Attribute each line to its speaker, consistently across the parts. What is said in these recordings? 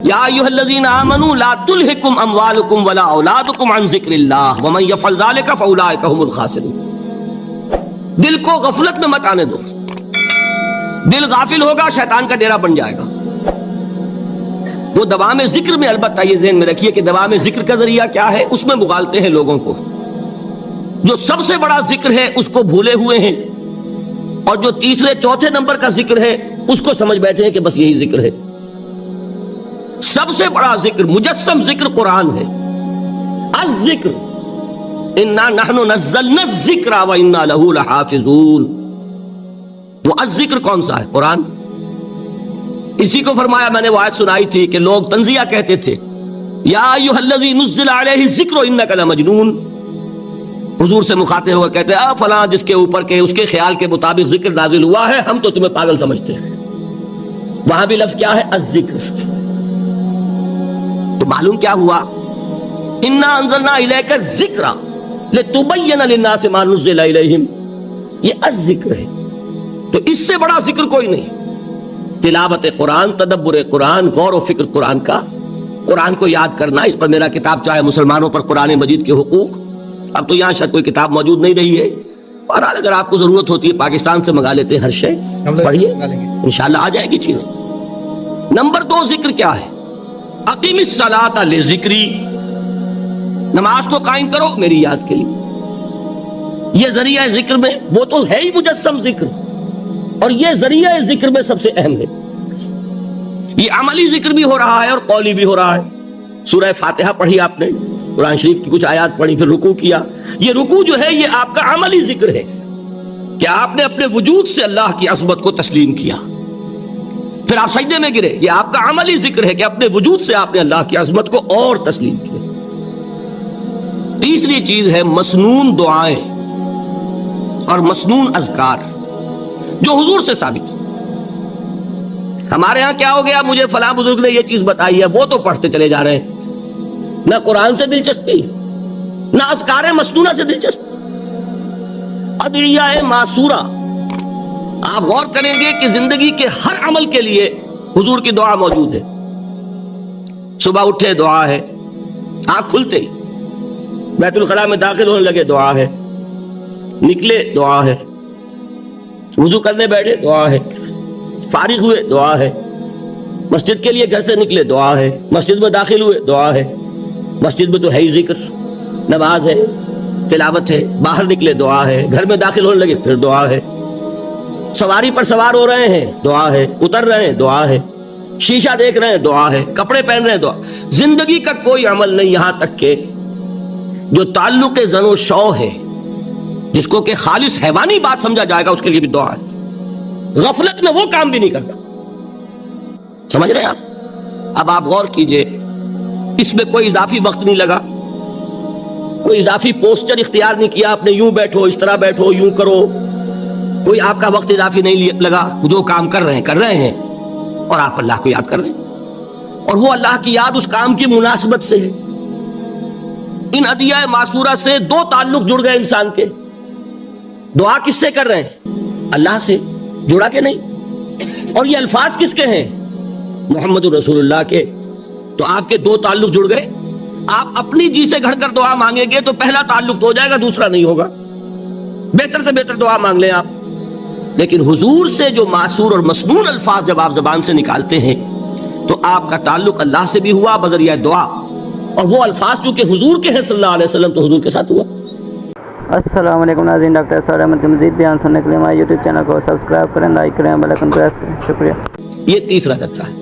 Speaker 1: یا ایھا الذین آمنوا لا تلھکم اموالکم ولا اولادکم عن ذکر اللہ ومن یفعل ذلک فاولئک هم الخاسرون. دل کو غفلت میں مت آنے دو. دل غافل ہوگا شیطان کا ڈیرا بن جائے گا. وہ دوام ذکر میں، البتہ یہ ذہن میں رکھیے کہ دوام ذکر کا ذریعہ کیا ہے، اس میں مغالتے ہیں لوگوں کو. جو سب سے بڑا ذکر ہے اس کو بھولے ہوئے ہیں، اور جو تیسرے چوتھے نمبر کا ذکر ہے اس کو سمجھ بیٹھے ہیں کہ بس یہی ذکر ہے. سب سے بڑا ذکر، مجسم ذکر قرآن ہے. الذکر انا نحن نزلنا الذکر وانا له لحافظون. وہ الذکر کون سا ہے؟ قرآن. اسی کو فرمایا، میں نے وہ آیت سنائی تھی کہ لوگ تنزیہ کہتے تھے، یا ایھا الذی نزل علیہ الذکر انک لمجنون. حضور سے مخاطب ہو کر کہتے ہیں فلاں جس کے اوپر کے اس کے خیال کے مطابق ذکر نازل ہوا ہے، ہم تو تمہیں پاگل سمجھتے ہیں. وہاں بھی لفظ کیا ہے؟ الذکر. تو معلوم کیا ہوا؟ انا انزلنا الیک الذکر لتبین للناس ما نزل الیہم. یہ الذکر ہے. تو اس سے بڑا ذکر کوئی نہیں. تلاوت قرآن، تدبر قرآن، غور و فکر قرآن کا، قرآن کو یاد کرنا. اس پر میرا کتاب چاہے مسلمانوں پر قرآن مجید کے حقوق، اب تو یہاں شاید کوئی کتاب موجود نہیں رہی ہے، بہرحال اگر آپ کو ضرورت ہوتی ہے پاکستان سے منگا لیتے ہیں ہر شے، پڑھیے انشاءاللہ آ جائے گی چیزیں. نمبر 2 ذکر کیا ہے؟ اقیم الصلاۃ لذکری. نماز کو قائم کرو میری یاد کے لیے. یہ ذریعہ ذکر میں وہ تو ہے ہی مجسم ذکر، اور یہ ذریعہ ذکر میں سب سے اہم ہے. یہ عملی ذکر بھی ہو رہا ہے اور قولی بھی ہو رہا ہے. سورہ فاتحہ پڑھی آپ نے، قرآن شریف کی کچھ آیات پڑھی، پھر رکوع کیا. یہ رکوع جو ہے یہ آپ کا عملی ذکر ہے کہ آپ نے اپنے وجود سے اللہ کی عظمت کو تسلیم کیا. پھر آپ سجدے میں گرے، یہ آپ کا عملی ذکر ہے کہ اپنے وجود سے آپ نے اللہ کی عظمت کو اور تسلیم کیا. تیسری چیز ہے مسنون دعائیں اور مسنون اذکار جو حضور سے ثابت. ہمارے ہاں کیا ہو گیا، مجھے فلاں بزرگ نے یہ چیز بتائی ہے، وہ تو پڑھتے چلے جا رہے ہیں. نہ قرآن سے دلچسپی، نہ اذکار مسنونہ سے دلچسپی. ادعیہ معصورہ. آپ غور کریں گے کہ زندگی کے ہر عمل کے لیے حضور کی دعا موجود ہے. صبح اٹھے دعا ہے، آنکھ کھلتے ہی بیت الخلاء میں داخل ہونے لگے دعا ہے، نکلے دعا ہے، وضو کرنے بیٹھے دعا ہے، فارغ ہوئے دعا ہے، مسجد کے لیے گھر سے نکلے دعا ہے، مسجد میں داخل ہوئے دعا ہے. مسجد میں تو ہے ہی ذکر، نماز ہے، تلاوت ہے. باہر نکلے دعا ہے، گھر میں داخل ہونے لگے پھر دعا ہے. سواری پر سوار ہو رہے ہیں دعا ہے، اتر رہے ہیں دعا ہے، شیشہ دیکھ رہے ہیں دعا ہے، کپڑے پہن رہے ہیں دعا. زندگی کا کوئی عمل نہیں یہاں تک کہ جو تعلق زن و شو ہے، جس کو کہ خالص حیوانی بات سمجھا جائے گا، اس کے لیے بھی دعا ہے. غفلت میں وہ کام بھی نہیں کرتا. سمجھ رہے ہیں آپ؟ اب آپ غور کیجئے، اس میں کوئی اضافی وقت نہیں لگا، کوئی اضافی پوسچر اختیار نہیں کیا آپ نے، یوں بیٹھو، اس طرح بیٹھو، یوں کرو. کوئی آپ کا وقت اضافی نہیں لگا. جو کام کر رہے ہیں اور آپ اللہ کو یاد کر رہے ہیں، اور وہ اللہ کی یاد اس کام کی مناسبت سے ہے. ان ادعیہ معصورہ سے 2 تعلق جڑ گئے انسان کے. دعا کس سے کر رہے ہیں؟ اللہ سے. جڑا کہ نہیں؟ اور یہ الفاظ کس کے ہیں؟ محمد رسول اللہ کے. تو آپ کے 2 تعلق جڑ گئے. آپ اپنی جی سے گھڑ کر دعا مانگیں گے تو پہلا تعلق تو ہو جائے گا، دوسرا نہیں ہوگا. بہتر سے بہتر دعا مانگ لیں آپ. لیکن حضور سے جو معصور اور مسنون الفاظ جب آپ زبان سے نکالتے ہیں تو آپ کا تعلق اللہ سے بھی ہوا بذریعہ دعا، اور وہ الفاظ چونکہ حضور کے ہیں صلی اللہ علیہ وسلم تو حضور کے ساتھ ہوا.
Speaker 2: السلام علیکم ناظرین، ڈاکٹر اسرار احمد کے مزید بیان سننے کے لیے ہمارے یوٹیوب چینل کو سبسکرائب کریں، لائک کریں، بیل آئیکن پریس کریں. شکریہ.
Speaker 1: یہ تیسرا درجہ ہے.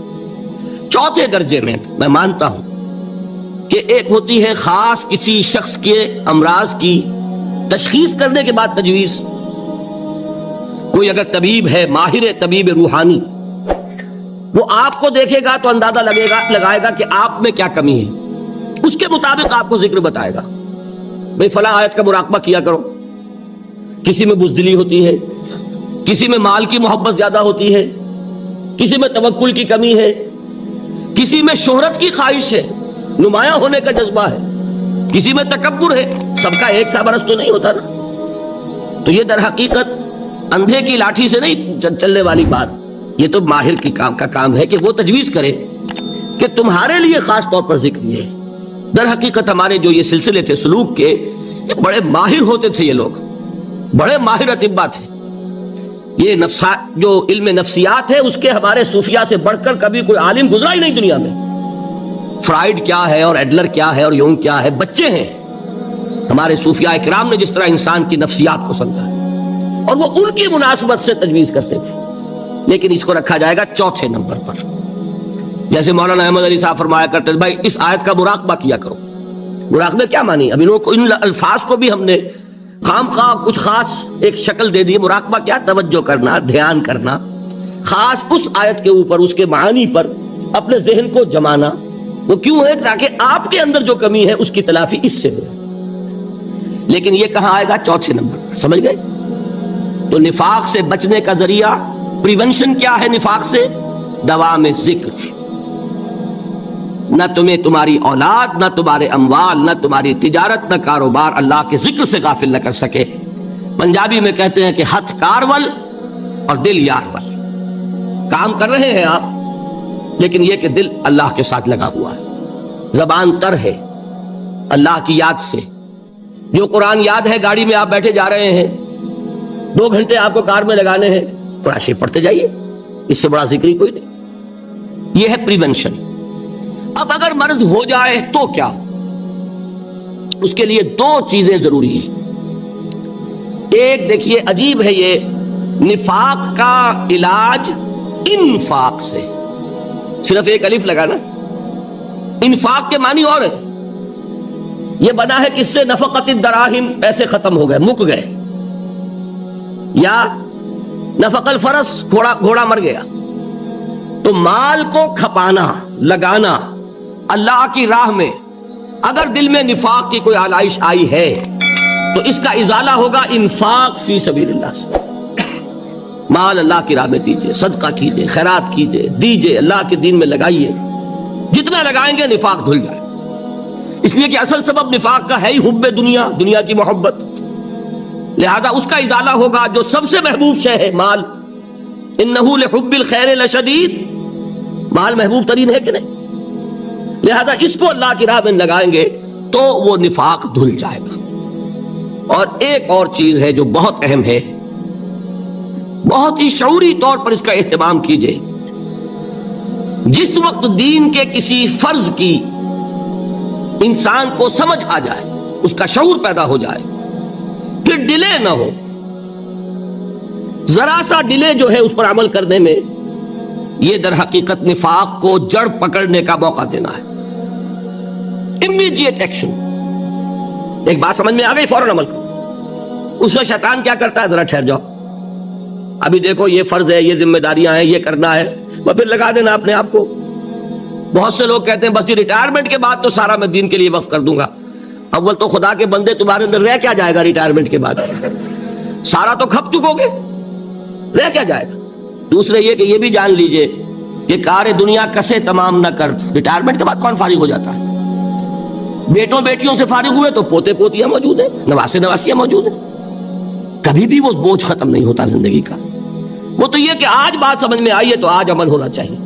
Speaker 1: چوتھے درجے میں مانتا ہوں کہ ایک ہوتی ہے خاص کسی شخص کے امراض کی تشخیص کرنے کے بعد تجویز. کوئی اگر طبیب ہے، ماہر طبیب روحانی، وہ آپ کو دیکھے گا تو اندازہ لگائے گا کہ آپ میں کیا کمی ہے، اس کے مطابق آپ کو ذکر بتائے گا. بھئی فلاں آیت کا مراقبہ کیا کرو. کسی میں بزدلی ہوتی ہے، کسی میں مال کی محبت زیادہ ہوتی ہے، کسی میں توکل کی کمی ہے، کسی میں شہرت کی خواہش ہے، نمایاں ہونے کا جذبہ ہے، کسی میں تکبر ہے. سب کا ایک سا برس تو نہیں ہوتا نا. تو یہ در حقیقت اندھے کی لاٹھی سے نہیں چلنے والی بات. یہ تو ماہر کی کا کام ہے کہ وہ تجویز کرے کہ تمہارے لیے خاص طور پر ذکر یہ ہے. در حقیقت ہمارے جو یہ سلسلے تھے سلوک کے، یہ بڑے ماہر ہوتے تھے، یہ لوگ بڑے ماہر اطباء تھے. یہ جو علم نفسیات ہے اس کے ہمارے صوفیاء سے بڑھ کر کبھی کوئی عالم گزرا ہی نہیں دنیا میں. فرائیڈ کیا ہے اور ایڈلر کیا ہے اور یونگ کیا ہے، بچے ہیں. ہمارے صوفیاء کرام نے جس طرح انسان کی نفسیات کو سمجھا اور وہ ان کی مناسبت سے تجویز کرتے تھے. لیکن اس کو رکھا جائے گا چوتھے نمبر پر. جیسے مولانا احمد علی صاحب فرمایا کرتے تھے، بھائی اس آیت کا مراقبہ کیا کرو. مراقبہ کیا مانی؟ اب ان الفاظ کو بھی ہم نے خام خواہ کچھ خاص ایک شکل دے دی. مراقبہ کیا؟ توجہ کرنا، دھیان کرنا، خاص اس آیت کے اوپر، اس کے معانی پر اپنے ذہن کو جمانا. وہ کیوں ہے؟ تاکہ آپ کے اندر جو کمی ہے اس کی تلافی اس سے ہو. لیکن یہ کہاں آئے گا؟ چوتھے نمبر پر. سمجھ گئے؟ تو نفاق سے بچنے کا ذریعہ، پریونشن کیا ہے نفاق سے؟ دوام ذکر. نہ تمہیں تمہاری اولاد، نہ تمہارے اموال، نہ تمہاری تجارت، نہ کاروبار اللہ کے ذکر سے غافل نہ کر سکے. پنجابی میں کہتے ہیں کہ ہتھ کارول اور دل یارول. کام کر رہے ہیں آپ، لیکن یہ کہ دل اللہ کے ساتھ لگا ہوا ہے، زبان تر ہے اللہ کی یاد سے. جو قرآن یاد ہے، گاڑی میں آپ بیٹھے جا رہے ہیں، 2 گھنٹے آپ کو کار میں لگانے ہیں، قرآن شریف پڑھتے جائیے. اس سے بڑا ذکر ہی کوئی نہیں. یہ ہے پریونشن. اب اگر مرض ہو جائے تو کیا؟ اس کے لیے 2 چیزیں ضروری ہیں. ایک دیکھیے عجیب ہے، یہ نفاق کا علاج انفاق سے. صرف ایک الف لگا نا. انفاق کے معنی اور ہے. یہ بنا ہے کس سے؟ نفقت الدراہم، پیسے ختم ہو گئے، مک گئے. یا نفق الفرس، گھوڑا مر گیا. تو مال کو کھپانا، لگانا اللہ کی راہ میں. اگر دل میں نفاق کی کوئی آلائش آئی ہے تو اس کا ازالہ ہوگا انفاق فی سبیل اللہ سے. مال اللہ کی راہ میں دیجئے، صدقہ کیجئے، خیرات کیجئے، دیجئے، اللہ کے دین میں لگائیے. جتنا لگائیں گے نفاق دھل جائے. اس لیے کہ اصل سبب نفاق کا ہے ہی حب دنیا، دنیا کی محبت. لہذا اس کا ازالہ ہوگا جو سب سے محبوب شے ہے، مال. انہ لحب الخیر لشدید. مال محبوب ترین ہے کہ نہیں؟ لہذا اس کو اللہ کی راہ میں لگائیں گے تو وہ نفاق دھل جائے گا. اور ایک اور چیز ہے جو بہت اہم ہے، بہت ہی شعوری طور پر اس کا اہتمام کیجئے. جس وقت دین کے کسی فرض کی انسان کو سمجھ آ جائے، اس کا شعور پیدا ہو جائے، پھر ڈیلے نہ ہو. ذرا سا ڈیلے جو ہے اس پر عمل کرنے میں، یہ در حقیقت نفاق کو جڑ پکڑنے کا موقع دینا ہے. Immediate action. ایک بات سمجھ میں آ گئی، فوراً عمل کرو. اس میں شیطان کیا کرتا ہے؟ ذرا ٹھہر جاؤ، ابھی دیکھو یہ فرض ہے، یہ ذمہ داریاں ہیں، یہ کرنا ہے، وہ پھر لگا دینا اپنے آپ کو. بہت سے لوگ کہتے ہیں بس یہ ریٹائرمنٹ کے بعد تو سارا میں دین کے لیے وقف کر دوں گا. اول تو خدا کے بندے تمہارے اندر رہ کیا جائے گا ریٹائرمنٹ کے بعد؟ سارا تو کھپ چکو گے، رہ کیا جائے گا؟ دوسرے یہ کہ یہ بھی جان لیجئے کہ کار دنیا کسے تمام نہ کر. ریٹائرمنٹ کے بعد کون فارغ ہو جاتا ہے؟ بیٹوں بیٹیوں سے فارغ ہوئے تو پوتے پوتیاں موجود ہیں، نواسے نواسیاں موجود ہیں. کبھی بھی وہ بوجھ ختم نہیں ہوتا زندگی کا. وہ تو یہ کہ آج بات سمجھ میں آئی ہے تو آج عمل ہونا چاہیے.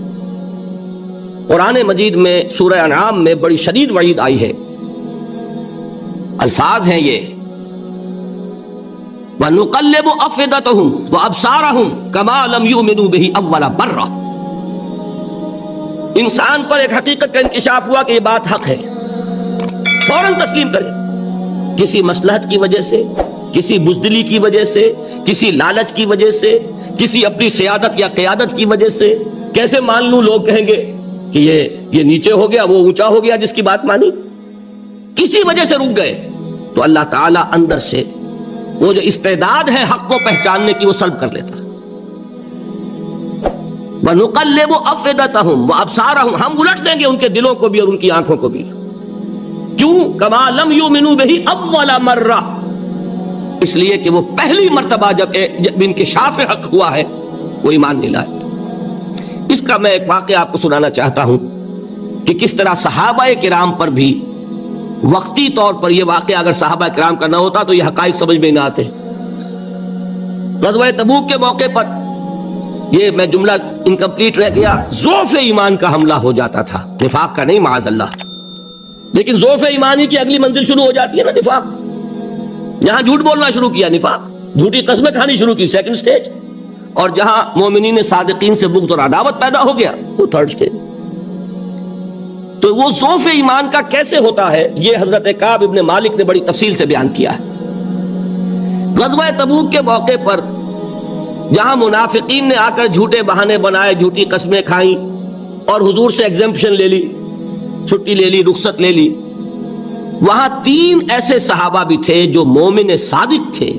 Speaker 1: قرآن مجید میں سورہ انعام میں بڑی شدید وعید آئی ہے. الفاظ ہیں یہ، وَنُقَلِّبُ أَفْئِدَتَهُمْ وَأَبْصَارَهُمْ كَمَا لَمْ يُؤْمِنُوا بِهِ أَوَّلَ مَرَّةٍ. انسان پر ایک حقیقت کا انکشاف ہوا کہ یہ بات حق ہے، فوراً تسلیم کرے. کسی مصلحت کی وجہ سے، کسی بزدلی کی وجہ سے، کسی لالچ کی وجہ سے، کسی اپنی سیادت یا قیادت کی وجہ سے کیسے مان لوں؟ لوگ کہیں گے کہ یہ نیچے ہو گیا، وہ اونچا ہو گیا جس کی بات مانی. کسی وجہ سے رک گئے تو اللہ تعالیٰ اندر سے وہ جو استعداد ہے حق کو پہچاننے کی وہ سلب کر لیتا. وَنُقَلِّبُ أَفْئِدَتَهُمْ وَأَبْصَارَهُمْ. ہم الٹ دیں گے ان کے دلوں کو بھی اور ان کی آنکھوں کو بھی. کیوں؟ كَمَا لَمْ يُؤْمِنُوا بِهِ أَوَّلَ مَرَّةٍ. اس لیے کہ وہ پہلی مرتبہ جب انکشاف حق ہوا ہے وہ ایمان نہیں لائے. اس کا میں ایک واقعہ آپ کو سنانا چاہتا ہوں کہ کس طرح صحابہ کرام پر بھی وقتی طور پر یہ واقعہ اگر صحابہ کرام کا نہ ہوتا تو یہ حقائق سمجھ میں نہ آتے. غزوہ تبوک کے موقع پر یہ میں جملہ انکمپلیٹ رہ گیا، ضعف ایمان کا حملہ ہو جاتا تھا، نفاق کا نہیں معاذ اللہ. لیکن ضعف ایمانی کی اگلی منزل شروع ہو جاتی ہے نا نفاق. یہاں جھوٹ بولنا شروع کیا، نفاق، جھوٹی قسمیں کھانی شروع کی، سیکنڈ سٹیج. اور جہاں مومنین صادقین سے بغض اور عداوت پیدا ہو گیا، وہ تھرڈ سٹیج. تو وہ ضعف ایمان کا کیسے ہوتا ہے، یہ حضرت کعب ابن مالک نے بڑی تفصیل سے بیان کیا ہے. غزوہ تبوک کے موقع پر جہاں منافقین نے آ کر جھوٹے بہانے بنائے، جھوٹی قسمیں کھائیں اور حضور سے ایگزمپشن لے لی، چھٹی لے لی، رخصت لے لی، وہاں 3 ایسے صحابہ بھی تھے جو مومن صادق تھے،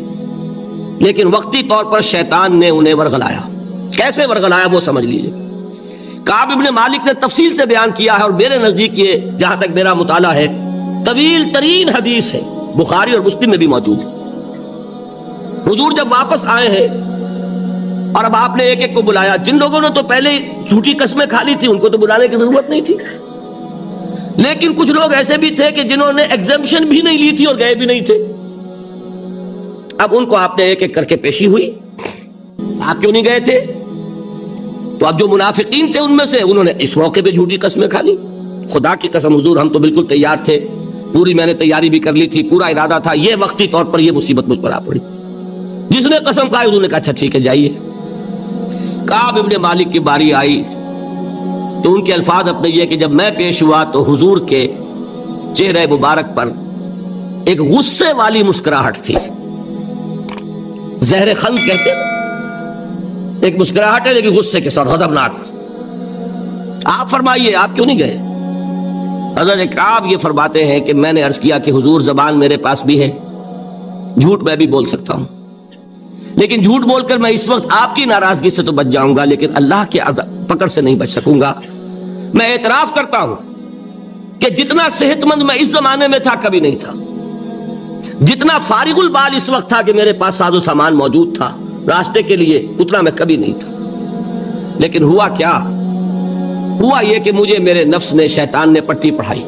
Speaker 1: لیکن وقتی طور پر شیطان نے انہیں ورغلایا. کیسے ورغلایا وہ سمجھ لیجئے. کعب ابن مالک نے تفصیل سے بیان کیا ہے، اور میرے نزدیک یہ جہاں تک میرا مطالعہ ہے طویل ترین حدیث ہے، بخاری اور مسلم میں بھی موجود ہے. حضور جب واپس آئے ہیں اور اب آپ نے ایک ایک کو بلایا، جن لوگوں نے تو پہلے جھوٹی قسمیں کھا لی تھی ان کو تو بلانے کی ضرورت نہیں تھی، لیکن کچھ لوگ ایسے بھی تھے کہ جنہوں نے ایگزمپشن بھی نہیں لی تھی اور گئے بھی نہیں تھے. اب ان کو آپ نے ایک ایک کر کے پیشی ہوئی، آپ کیوں نہیں گئے تھے؟ تو اب جو منافقین تھے ان میں سے انہوں نے اس موقع پہ جھوٹی قسمیں کھا لی. خدا کی قسم حضور ہم تو بالکل تیار تھے، پوری میں نے تیاری بھی کر لی تھی، پورا ارادہ تھا، یہ وقتی طور پر یہ مصیبت مجھ پر آ پڑی. جس نے قسم کھائی انہوں نے کہا اچھا ٹھیک ہے جائیے. کعب ابن مالک کی باری آئی تو ان کے الفاظ اپنے یہ کہ جب میں پیش ہوا تو حضور کے چہرے مبارک پر ایک غصے والی مسکراہٹ تھی. زہر خند کہتے ہیں، ایک مسکراہٹ ہے لیکن غصے کے ساتھ، غضبناک. آپ فرمائیے آپ کیوں نہیں گئے؟ حضرت کعب یہ فرماتے ہیں کہ میں نے عرض کیا کہ حضور زبان میرے پاس بھی ہے، جھوٹ میں بھی بول سکتا ہوں، لیکن جھوٹ بول کر میں اس وقت آپ کی ناراضگی سے تو بچ جاؤں گا لیکن اللہ کے پکڑ سے نہیں بچ سکوں گا. میں اعتراف کرتا ہوں کہ جتنا صحت مند میں اس زمانے میں تھا کبھی نہیں تھا، جتنا فارغ البال اس وقت تھا کہ میرے پاس ساز و سامان موجود تھا راستے کے لیے، اتنا میں کبھی نہیں تھا. لیکن ہوا کیا؟ ہوا یہ کہ مجھے میرے نفس نے، شیطان نے پٹی پڑھائی.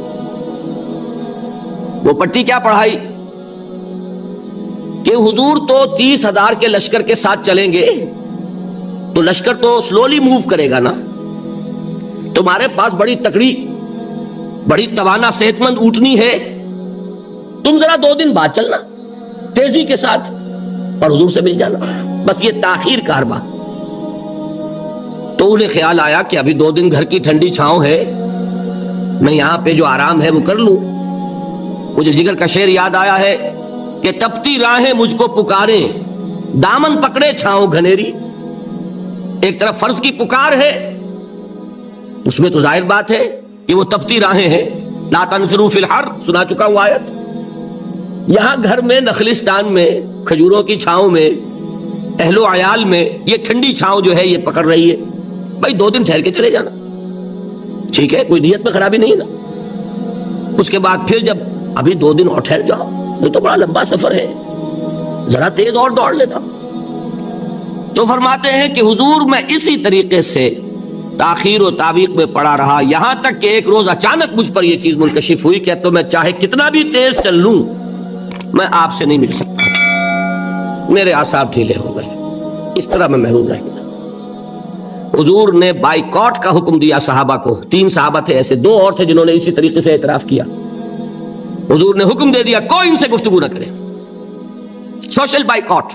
Speaker 1: وہ پٹی کیا پڑھائی کہ حضور تو 30,000 کے لشکر کے ساتھ چلیں گے تو لشکر تو سلولی موو کرے گا نا، تمہارے پاس بڑی تکڑی، بڑی توانا صحت مند اونٹنی ہے، تم ذرا 2 دن بعد چلنا تیزی کے ساتھ اور حضور سے مل جانا، بس یہ تاخیر کاربا. تو انہیں خیال آیا کہ ابھی 2 دن گھر کی ٹھنڈی چھاؤں ہے، میں یہاں پہ جو آرام ہے وہ کر لوں. مجھے جگر کا شعر یاد آیا ہے کہ تپتی راہیں مجھ کو پکاریں، دامن پکڑے چھاؤں گھنیری. ایک طرف فرض کی پکار ہے، اس میں تو ظاہر بات ہے کہ وہ تپتی راہیں ہیں. لا تنفروا فی الحر سنا چکا ہوا آیت. یہاں گھر میں نخلستان میں کھجوروں کی چھاؤں میں اہل و عیال میں یہ ٹھنڈی چھاؤں جو ہے یہ پکڑ رہی ہے. بھائی 2 دن ٹھہر کے چلے جانا، ٹھیک ہے، کوئی نیت میں خرابی نہیں نا. اس کے بعد پھر جب ابھی 2 دن اور ٹھہر جاؤ، یہ تو بڑا لمبا سفر ہے، ذرا تیز اور دوڑ لینا. تو فرماتے ہیں کہ حضور میں اسی طریقے سے تاخیر و تعویق میں پڑا رہا، یہاں تک کہ ایک روز اچانک مجھ پر یہ چیز منکشف ہوئی کہ تو میں چاہے کتنا بھی تیز چل لوں میں آپ سے نہیں مل سکتا، میرے اعصاب ڈھیلے ہو گئے، اس طرح میں محروم رہ گیا. حضور نے بائیکاٹ کا حکم دیا صحابہ کو. 3 صحابہ تھے ایسے، 2 اور تھے جنہوں نے اسی طریقے سے اعتراف کیا. حضور نے حکم دے دیا کوئی ان سے گفتگو نہ کرے، سوشل بائیکاٹ.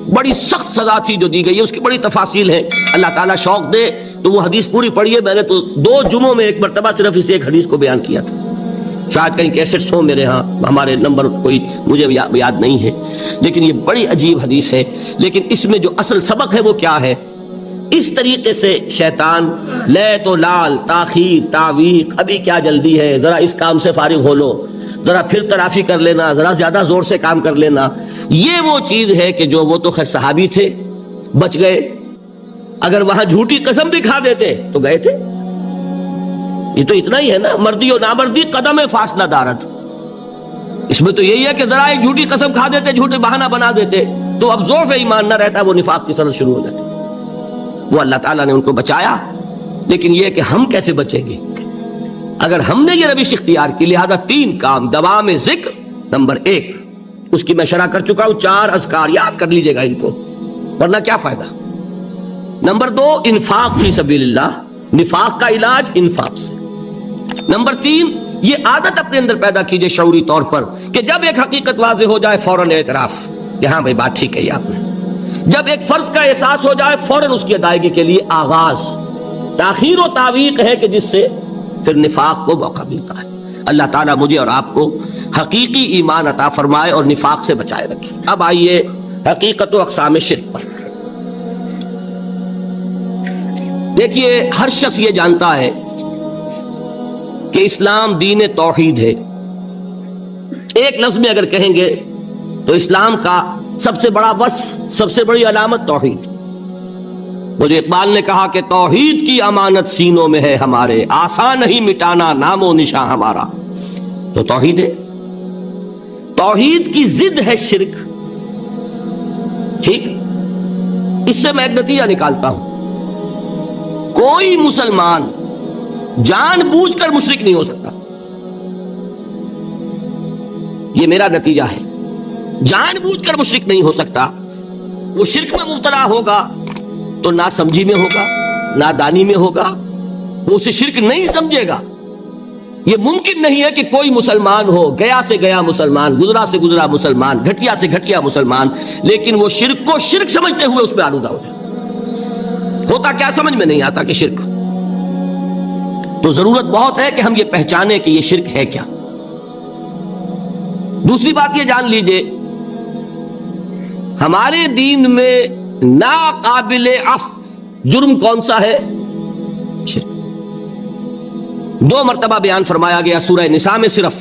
Speaker 1: بڑی سخت سزا تھی جو دی گئی ہے، اس کی بڑی تفاصیل ہیں، اللہ تعالیٰ شوق دے تو وہ حدیث پوری پڑھیے. میں نے تو 2 جمعوں میں ایک مرتبہ صرف اس ایک حدیث کو بیان کیا تھا. شاید کہیں کیسٹس ہوں میرے ہاں، ہمارے نمبر کوئی مجھے یاد نہیں ہے، لیکن یہ بڑی عجیب حدیث ہے. لیکن اس میں جو اصل سبق ہے وہ کیا ہے؟ اس طریقے سے شیطان لے تو لال، تاخیر، تعویق، ابھی کیا جلدی ہے، ذرا اس کام سے فارغ ہو لو، ذرا پھر تلافی کر لینا، ذرا زیادہ زور سے کام کر لینا. یہ وہ چیز ہے کہ جو وہ تو خیر صحابی تھے، بچ گئے. اگر وہاں جھوٹی قسم بھی کھا دیتے تو گئے تھے. یہ تو اتنا ہی ہے نا، مردی و نامردی قدم فاصلہ دارت. اس میں تو یہی ہے کہ ذرا ایک جھوٹی قسم کھا دیتے، جھوٹے بہانہ بنا دیتے تو اب ضعف ایمان نہ رہتا، وہ نفاق کی سرحد شروع ہو جاتی. وہ اللہ تعالیٰ نے ان کو بچایا. لیکن یہ کہ ہم کیسے بچیں گے اگر ہم نے یہ روش اختیار کی؟ لہذا 3 کام، دوام ذکر نمبر 1، اس کی میں شرح کر چکا ہوں. 4 اذکار یاد کر لیجئے گا ان کو، ورنہ کیا فائدہ. نمبر 2 انفاق فی سبیل اللہ، نفاق کا علاج انفاق سے۔ نمبر 3 یہ عادت اپنے اندر پیدا کیجئے شعوری طور پر کہ جب ایک حقیقت واضح ہو جائے فوراً اعتراف، یہاں بھائی بات ٹھیک کہی آپ نے۔ جب ایک فرض کا احساس ہو جائے فوراً اس کی ادائیگی کے لیے آغاز۔ تاخیر و تعویق ہے کہ جس سے پھر نفاق کو موقع ملتا ہے۔ اللہ تعالیٰ مجھے اور آپ کو حقیقی ایمان عطا فرمائے اور نفاق سے بچائے رکھے۔ اب آئیے حقیقت و اقسام شرک پر۔ دیکھیے ہر شخص یہ جانتا ہے کہ اسلام دین توحید ہے۔ ایک لفظ میں اگر کہیں گے تو اسلام کا سب سے بڑا وصف، سب سے بڑی علامت توحید۔ وہ جو اقبال نے کہا کہ توحید کی امانت سینوں میں ہے ہمارے، آسان نہیں مٹانا نام و نشاں ہمارا، تو توحید ہے۔ توحید کی ضد ہے شرک، ٹھیک؟ اس سے میں ایک نتیجہ نکالتا ہوں، کوئی مسلمان جان بوجھ کر مشرک نہیں ہو سکتا، یہ میرا نتیجہ ہے۔ جان بوجھ کر مشرک نہیں ہو سکتا، وہ شرک میں مبتلا ہوگا تو ناسمجھی میں ہوگا، نادانی میں ہوگا، وہ اسے شرک نہیں سمجھے گا۔ یہ ممکن نہیں ہے کہ کوئی مسلمان ہو، گیا سے گیا مسلمان، گزرا سے گزرا مسلمان، گھٹیا سے گھٹیا مسلمان، لیکن وہ شرک کو شرک سمجھتے ہوئے اس میں آلودہ ہو جائے۔ ہوتا کیا سمجھ میں نہیں آتا کہ شرک، تو ضرورت بہت ہے کہ ہم یہ پہچانیں کہ یہ شرک ہے کیا۔ دوسری بات یہ جان لیجئے، ہمارے دین میں ناقابل عفو جرم کون سا ہے؟ شرک۔ 2 مرتبہ بیان فرمایا گیا سورہ نساء میں صرف،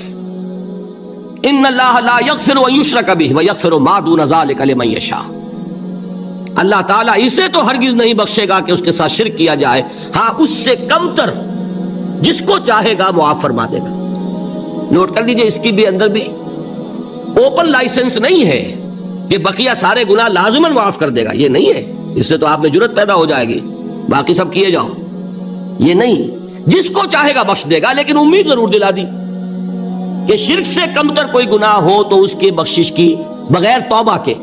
Speaker 1: ان اللہ لا یغفر ان یشرک بہ ویغفر ما دون ذلک لمن یشاء۔ اللہ تعالیٰ اسے تو ہرگز نہیں بخشے گا کہ اس کے ساتھ شرک کیا جائے، ہاں اس سے کمتر جس کو چاہے گا معاف فرما دے گا۔ نوٹ کر لیجئے، اس کی بھی اندر بھی اوپن لائسنس نہیں ہے کہ بقیہ سارے گناہ لازماً معاف کر دے گا، یہ نہیں ہے۔ اس سے تو آپ میں جرت پیدا ہو جائے گی، باقی سب کیے جاؤ، یہ نہیں۔ جس کو چاہے گا بخش دے گا، لیکن امید ضرور دلا دی کہ شرک سے کمتر کوئی گناہ ہو تو اس کی بخشش کی بغیر توبہ کے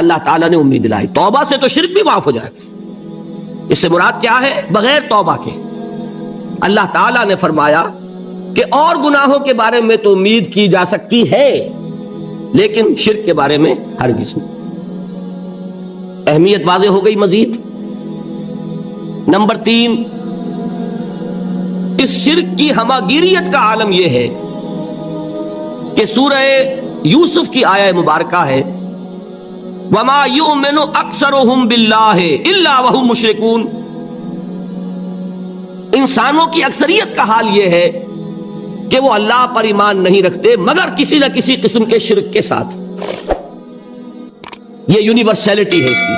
Speaker 1: اللہ تعالیٰ نے امید دلائی۔ توبہ سے تو شرک بھی معاف ہو جائے گا، اس سے مراد کیا ہے؟ بغیر توبہ کے۔ اللہ تعالیٰ نے فرمایا کہ اور گناہوں کے بارے میں تو امید کی جا سکتی ہے، لیکن شرک کے بارے میں ہرگز نہیں۔ اہمیت واضح ہو گئی مزید۔ نمبر 3، اس شرک کی ہماگیریت کا عالم یہ ہے کہ سورہ یوسف کی آیہ مبارکہ ہے، وَمَا يُؤْمِنُ أَكْثَرُهُمْ بِاللَّهِ إِلَّا وَهُمْ مُشْرِكُونَ۔ انسانوں کی اکثریت کا حال یہ ہے کہ وہ اللہ پر ایمان نہیں رکھتے مگر کسی نہ کسی قسم کے شرک کے ساتھ۔ یہ یونیورسلٹی ہے اس کی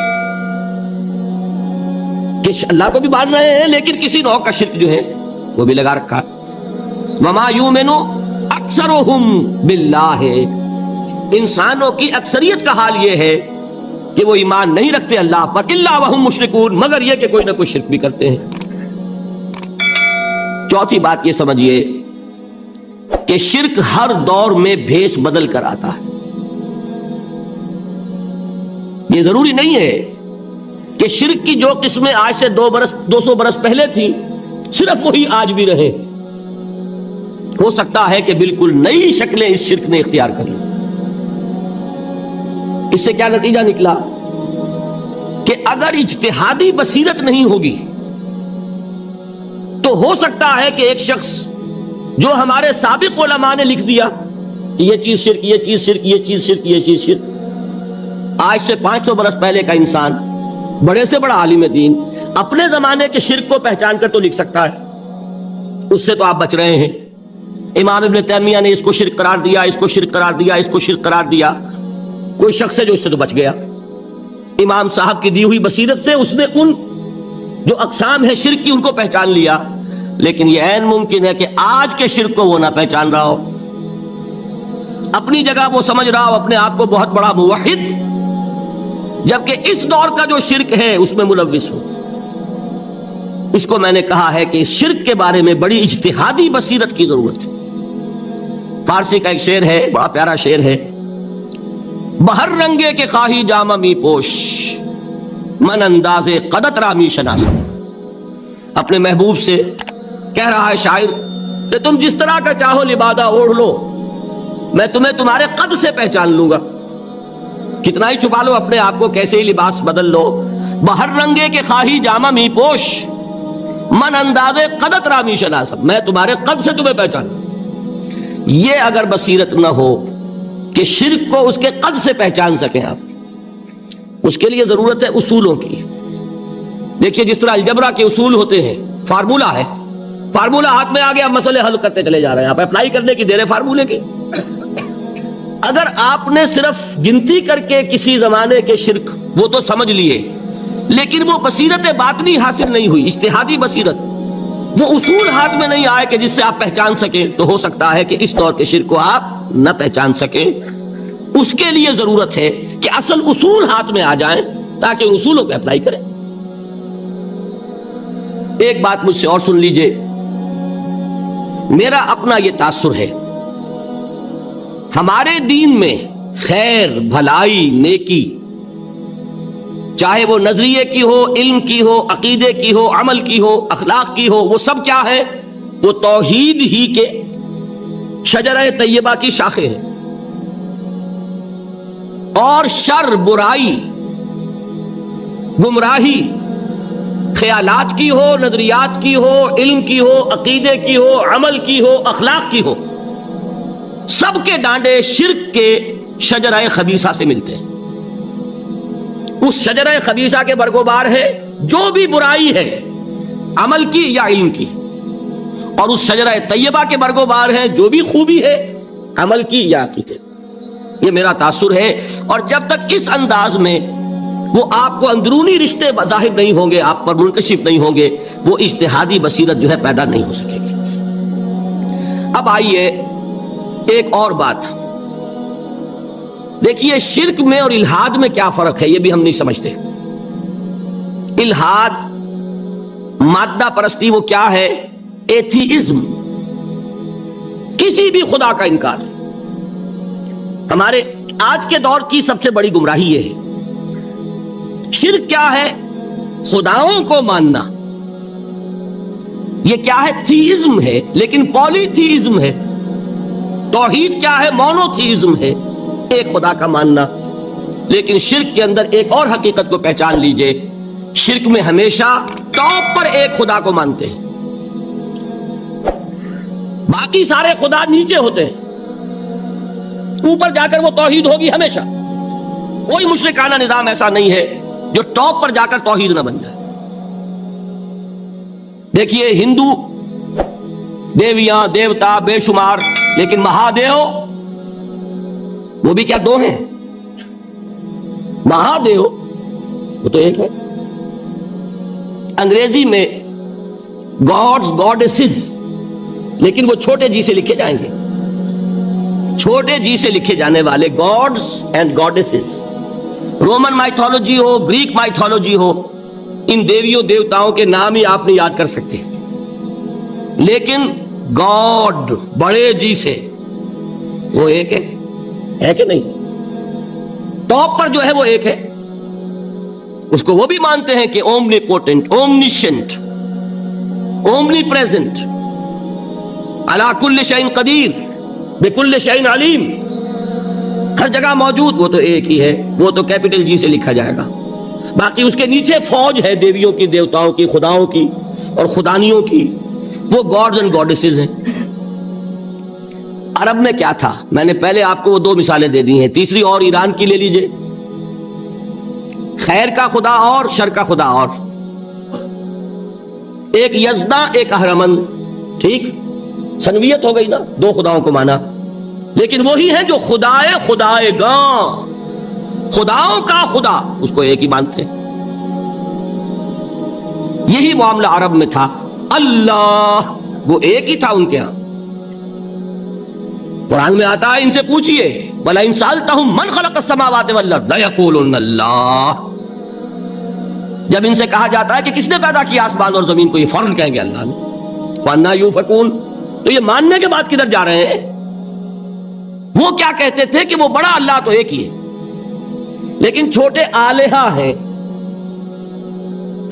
Speaker 1: کہ اللہ کو بھی مان رہے ہیں لیکن کسی نوع کا شرک جو ہے وہ بھی لگا رکھا۔ وَمَا يُؤْمِنُ أَكْثَرُهُمْ بِاللَّهِ، انسانوں کی اکثریت کا حال یہ ہے کہ وہ ایمان نہیں رکھتے اللہ پر، الا وہم مشرکون، مگر یہ کہ کوئی نہ کوئی شرک بھی کرتے ہیں۔ چوتھی بات یہ سمجھیے کہ شرک ہر دور میں بھیس بدل کر آتا ہے۔ یہ ضروری نہیں ہے کہ شرک کی جو قسمیں آج سے 200 برس پہلے تھیں صرف وہی آج بھی رہے۔ ہو سکتا ہے کہ بالکل نئی شکلیں اس شرک نے اختیار کر لی۔ اس سے کیا نتیجہ نکلا کہ اگر اجتہادی بصیرت نہیں ہوگی تو ہو سکتا ہے کہ ایک شخص جو ہمارے سابق علماء نے لکھ دیا کہ یہ چیز شرک، یہ چیز شرک، یہ چیز شرک، یہ چیز شرک، آج سے 500 برس پہلے کا انسان بڑے سے بڑا عالم دین اپنے زمانے کے شرک کو پہچان کر تو لکھ سکتا ہے، اس سے تو آپ بچ رہے ہیں۔ امام ابن تیمیہ نے اس کو شرک قرار دیا، اس کو شرک قرار دیا، اس کو شرک قرار دیا، کوئی شخص ہے جو اس سے تو بچ گیا۔ امام صاحب کی دی ہوئی بصیرت سے اس نے ان جو اقسام ہے شرک کی ان کو پہچان لیا، لیکن یہ عین ممکن ہے کہ آج کے شرک کو وہ نہ پہچان رہا ہو، اپنی جگہ وہ سمجھ رہا ہو اپنے آپ کو بہت بڑا موحد، جبکہ اس دور کا جو شرک ہے اس میں ملوث ہو۔ اس کو میں نے کہا ہے کہ اس شرک کے بارے میں بڑی اجتہادی بصیرت کی ضرورت ہے۔ فارسی کا ایک شعر ہے، بڑا پیارا شعر ہے، بہر رنگے کے خواہی جامہ می پوش، من اندازے قدت رامی شناسا. اپنے محبوب سے کہہ رہا ہے شاعر کہ تم جس طرح کا چاہو لبادہ اوڑھ لو، میں تمہیں تمہارے قد سے پہچان لوں گا. کتنا ہی چھپا لو اپنے آپ کو، کیسے ہی لباس بدل لو، بہر رنگے کے خواہی جامہ می پوش، من اندازے قدت رامی شناسا، میں تمہارے قد سے تمہیں پہچان لوں. یہ اگر بصیرت نہ ہو کہ شرک کو اس کے قد سے پہچان سکیں آپ، اس کے لیے ضرورت ہے اصولوں کی. دیکھیے جس طرح الجبرا کے اصول ہوتے ہیں، فارمولا ہے، فارمولا ہاتھ میں آ گیا، مسئلے حل کرتے چلے جا رہے ہیں، آپ اپلائی کرنے کی دیر ہے فارمولے کے. اگر آپ نے صرف گنتی کر کے کسی زمانے کے شرک وہ تو سمجھ لیے، لیکن وہ بصیرت باطنی حاصل نہیں ہوئی، اجتہادی بصیرت، وہ اصول ہاتھ میں نہیں آئے کہ جس سے آپ پہچان سکیں، تو ہو سکتا ہے کہ اس طور کے شرک کو آپ نہ پہچان سکیں. اس کے لیے ضرورت ہے کہ اصل اصول ہاتھ میں آ جائیں تاکہ اصولوں کو اپلائی کریں. ایک بات مجھ سے اور سن لیجئے، میرا اپنا یہ تاثر ہے، ہمارے دین میں خیر، بھلائی، نیکی، چاہے وہ نظریے کی ہو، علم کی ہو، عقیدے کی ہو، عمل کی ہو، اخلاق کی ہو، وہ سب کیا ہے؟ وہ توحید ہی کے شجرہ طیبہ کی شاخیں ہیں. اور شر، برائی، گمراہی، خیالات کی ہو، نظریات کی ہو، علم کی ہو، عقیدے کی ہو، عمل کی ہو، اخلاق کی ہو، سب کے ڈانڈے شرک کے شجرہ خبیثہ سے ملتے ہیں. اس شجرہ خبیثہ کے برگوبار ہے جو بھی برائی ہے، عمل کی یا علم کی، اور اس شجرہ طیبہ کے برگوبار ہے جو بھی خوبی ہے، عمل کی یا عقیدے. یہ میرا تاثر ہے. اور جب تک اس انداز میں وہ آپ کو اندرونی رشتے ظاہر نہیں ہوں گے، آپ پر منکشف نہیں ہوں گے، وہ اجتہادی بصیرت جو ہے پیدا نہیں ہو سکے گی. اب آئیے ایک اور بات دیکھیے، شرک میں اور الحاد میں کیا فرق ہے، یہ بھی ہم نہیں سمجھتے. الحاد، مادہ پرستی، وہ کیا ہے؟ ایتھیزم، کسی بھی خدا کا انکار. ہمارے آج کے دور کی سب سے بڑی گمراہی یہ ہے. شرک کیا ہے؟ خداؤں کو ماننا. یہ کیا ہے؟ تھیزم ہے، لیکن پولی تھیزم ہے. توحید کیا ہے؟ مونو تھیزم ہے، ایک خدا کا ماننا. لیکن شرک کے اندر ایک اور حقیقت کو پہچان لیجئے، شرک میں ہمیشہ ٹاپ پر ایک خدا کو مانتے ہیں، باقی سارے خدا نیچے ہوتے ہیں، اوپر جا کر وہ توحید ہوگی ہمیشہ. کوئی مشرکانہ نظام ایسا نہیں ہے جو ٹاپ پر جا کر توحید نہ بن جائے. دیکھیے ہندو دیویاں، دیوتا بے شمار، لیکن مہادیو وہ بھی کیا دو ہیں؟ مہادیو وہ تو ایک ہے. انگریزی میں گاڈز، گاڈیسز، لیکن وہ چھوٹے جی سے لکھے جائیں گے. چھوٹے جی سے لکھے جانے والے gods and goddesses. Roman mythology ہو، گریک مائتھولوجی ہو، ان دیویوں دیوتاؤں کے نام ہی آپ نہیں یاد کر سکتے، لیکن گاڈ بڑے جی سے وہ ایک ہے کہ نہیں؟ ٹاپ پر جو ہے وہ ایک ہے. اس کو وہ بھی مانتے ہیں کہ اومنی پوٹنٹ، اومنیشنٹ، اومنی پریزنٹ، علی کل شیء قدیر، بکل شیء علیم، ہر جگہ موجود، وہ تو ایک ہی ہے. وہ تو کیپٹل جی سے لکھا جائے گا. باقی اس کے نیچے فوج ہے دیویوں کی، دیوتاؤں کی، خداؤں کی اور خدانیوں کی، وہ گاڈز اینڈ گاڈیسز ہیں. عرب میں کیا تھا؟ میں نے پہلے آپ کو وہ دو مثالیں دے دی ہیں، تیسری اور ایران کی لے لیجئے. خیر کا خدا اور شر کا خدا اور، ایک یزداں، ایک اہرمن. ٹھیک، سنویت ہو گئی نا، دو خداؤں کو مانا، لیکن وہی ہے جو خدائے خدائے گاں، خداؤں کا خدا، اس کو ایک ہی مانتے. یہی معاملہ عرب میں تھا. اللہ وہ ایک ہی تھا ان کے ہاں. قرآن میں آتا ہے ان سے پوچھئے وَلَئِن سَأَلْتَهُم مَّنْ خَلَقَ السَّمَاوَاتِ وَالْأَرْضَ لَيَقُولُنَّ اللَّهُ. جب ان سے کہا جاتا ہے کہ کس نے پیدا کیا آسمان اور زمین کو، یہ فوراً کہیں گے اللہ نے. فَأَنَّىٰ يُؤْفَكُونَ. تو یہ ماننے کے بعد کدھر جا رہے ہیں؟ وہ کیا کہتے تھے کہ وہ بڑا اللہ تو ایک ہی ہے، لیکن چھوٹے آلہہ ہیں.